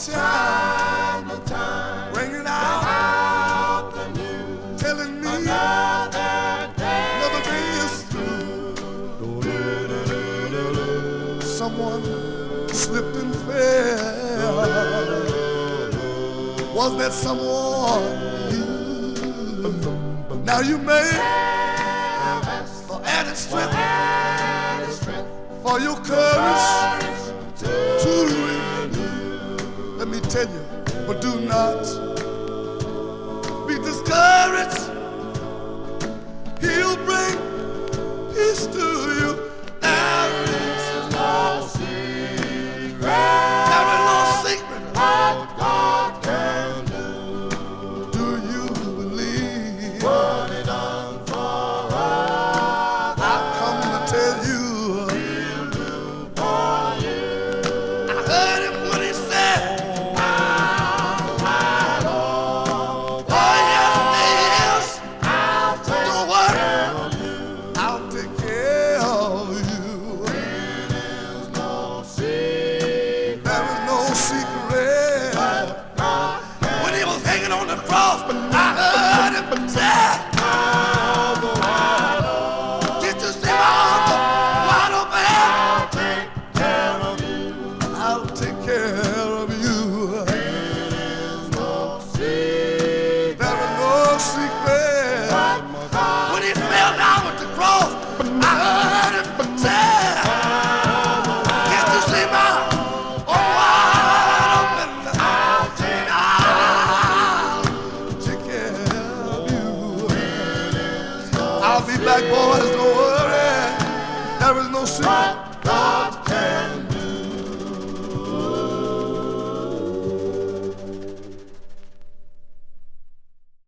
time and time, ringing out the news, telling me another day is through. Someone slipped and fell. Was that someone you? Now you may for added strength for your courage to renew. Let me tell you, but do not be discouraged. He'll bring peace to you. There is no secret. There is no secret what God can do. Do you believe what He done for us? I've come to tell you He'll do for you. I heard Him when He said, oh yes, don't worry, I'll take care of you. There is no secret. When He was hanging on the cross, I heard Him say, did you see my arms wide open? I'll take care of you. There is no secret. When He fell down with the cross, I heard Him say, did you see my arms wide open? I'll take care of you. I'll be back, boys, don't worry. There is no secret God can do.